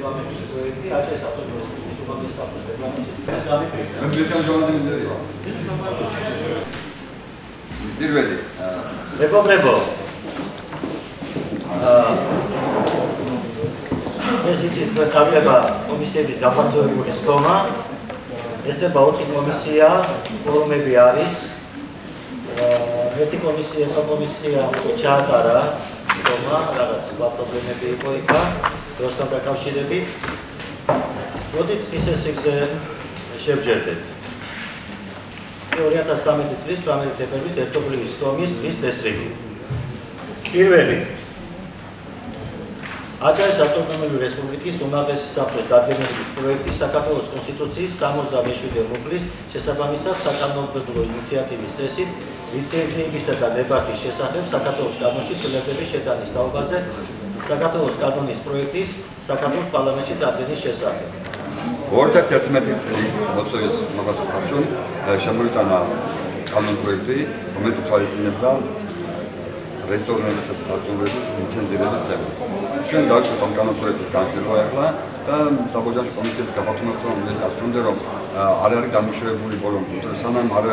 რეგლამენტის პროექტი, ასე საქართველოს რესპუბლიკის უმაღლესი საბჭოს რეგლამენტის პირველი მეგობრებო, ეს იცით თქვენ ხარდება კომისიების გაფართოებული სხდომა, ესება 4 კომისია, ფორუმები არის. ერთი კომისია ჩაატარა სხდომა, რაღაც პრობლემები იყო იქა, დროსთან დაკავშირებით. მოდით ის ესეზე შევჯერდეთ. 2013 წლის 18 თებერვლის ერთობლივი სხდომის დღის წესრიგი. პირველი აჭარის ავტონომიური რესპუბლიკის უმაღლესი საბჭოს დადგენილების პროექტი საქართველოს კონსტიტუციის 77 მუხლის შესაბამისად საკანონმდებლო ინიციატივის წესით ლიცენზიებისა და დებატის შესახებ საქართველოს კანონში ცვლილებების შეტანის თაობაზე საქართველოს კანონის პროექტის საქართველოს პარლამენტში დადგენის შესახებ. 2011 წლის მოწვევის უმაღლესი საბჭომ შემოიტანა კანონ პროექტი, რომელიც თვალისწინებდა რესტორნების და სასტუმროების ლიცენზირების თემას. ჩვენ დავჭერთ ამ კანონ პროექტის განხილვა ახლა და საბჭოთა კომისიის გაფართოებასთან გასწრებდე რომ არ არის დამუშავებული ბოლო სანამ არ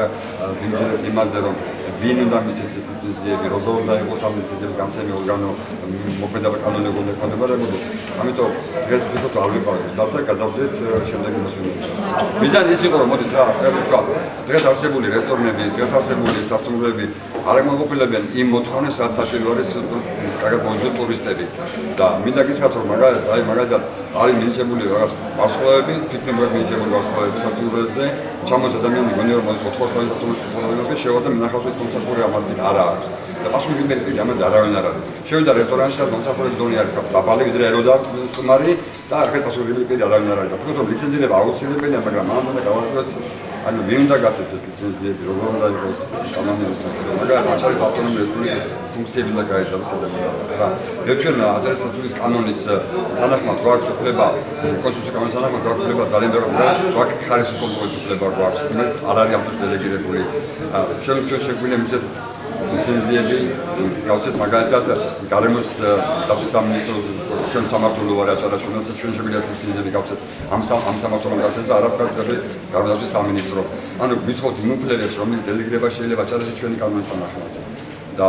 ვიმჯერებთ იმაზე რომ ვინ უნდა მისცეს ეს ლიცენზიები, როგორ უნდა იყოს ამ ლიცენზიების გამცემი ორგანო, მოქმედება კანონმდებლობა ექვემდებარებოდეს. ამიტომ დღეს ვთქვით არ ვიყავით და გადავდეთ შემდეგი მოსვენებებს. მიზანი ის იყო რომ მოდით რა ვთქვა დღეს არსებული რესტორნები, დღეს არსებული სასტუმროები არ მოგვიყვებიან იმ მოთხოვნებს, რაც საშუალო არის კარგად მოვიდეს ტურისტები და მინდა გითხრათ რომ მაგალითად არის მინიჭებული რაღაც ვარსკვლავები, ფიქრობ მინიჭებული ვარსკვლავები სასტუმროებზე, ჩამოწ ადამიანი გონია რომ მოდის 400 სასტუმროში ხოლმე შევიდა მინახავს ის მომსახურე ამასი არა აქვს და პასუხი მერტი ამაზე არავინ არ არის. შევიდა რესტორანში და მომსახურების დონე არის დაბალი ვიდრე ეროდა ხმარი და ახლა პასუხი მერტი არავინ არ არის და ფიქრობ ლიცენზირება აუცილებელია, მაგრამ ამ უნდა გავაკეთოთ ანუ ვინ უნდა გასცეს ეს ლიცენზიები, როგორ უნდა იყოს კანონების მიხედვით. მაგალითად აჭარის ავტონომიური რესპუბლიკის ფუნქციები უნდა გაიზარდოს რა. ჩვენ აჭარის რესპუბლიკის კანონის თანახმად გვაქვს უფლება, კონსტიტუციის კანონის თანახმად გვაქვს უფლება ძალიან ბევრი გვაქვს ხარისხის უფლება გვაქვს, რომელიც არ არის ამ დროს დელეგირებული. ჩვენ შეგვიძლია მისცეთ ლიცენზიები, გავცეთ მაგალითად გარემოს დაცვის სამინისტრო ჩვენ სამმართველო ვარ აჭარაში, რომელსაც ჩვენ შეგვიძლია ლიცენზიები გავცეთ ამ სამმართველომ გაცეს და არაფერი გარემოს სამინისტრო. ანუ გვითხოვთ იმ უფლებებს, რომლის დელეგირება შეიძლება აჭარაში ჩვენი კანონის თანახმად. და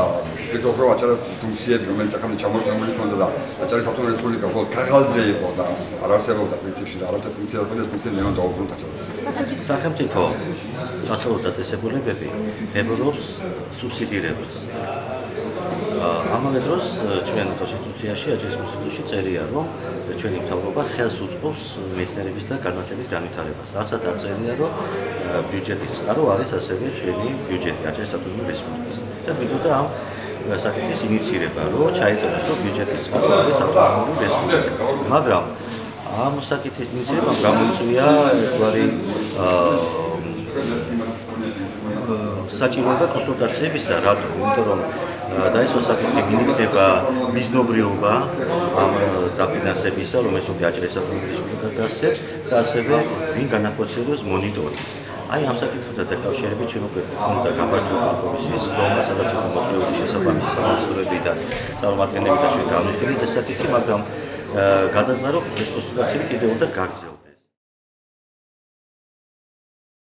ფიქრობ რომ აჭარის ფუნქციები, რომელიც ახლა ჩამორთმეული ქონდა და აჭარის ავტონომიური რესპუბლიკა მხოლოდ ქაღალდზე იყო და არ არსებობდა პრინციპში და არავითარ ფუნქციები ნემა დაუბრუნდა აჭარის. სახელმწიფო გასაუბრდა წესებულებები ებრობს სუბსიდირებას. ამავე დროს ჩვენ კონსტიტუციაში, აჭარის კონსტიტუციაში წერია, რომ ჩვენი მთავრობა ხელს უწყობს მეცნიერების და განათლების განვითარებას. ასად არ წერია, რომ ბიუჯეტის წყარო არის ასევე ჩვენი ბიუჯეტი აჭარის ავტონომიური რესპუბლიკის. და ვიდოდა ამ საკითხის ინიცირება, რომ ჩაიწეროს, რომ ბიუჯეტის წყარო არის ავტონომიური რესპუბლიკა. მაგრამ ამ საკითხის ინიცირებამ გამოიწვია ერთგვარი საჭიროება კონსულტაციების და რატომ? იმიტომ რომ დაისვა საკითხი მიიქნება მიზნობრიობა ამ დაფინანსებისა, რომელიც უკვე აჭარის ავტონომიური რესპუბლიკა გასცემს და ასევე ვინ განახორციელებს მონიტორინგს. აი ამ საკითხებთან დაკავშირებით ჩვენ უკვე უნდა გაფართოებული კომისიის სხდომა, სადაც უკვე მოწვეული შესაბამისი სამინისტროებიდან წარმომადგენლები და ჩვენ განვიხილეთ ეს საკითხი, მაგრამ გადაწყდა რომ ეს კონსულტაციები კიდევ უნდა გაგრძელდეს.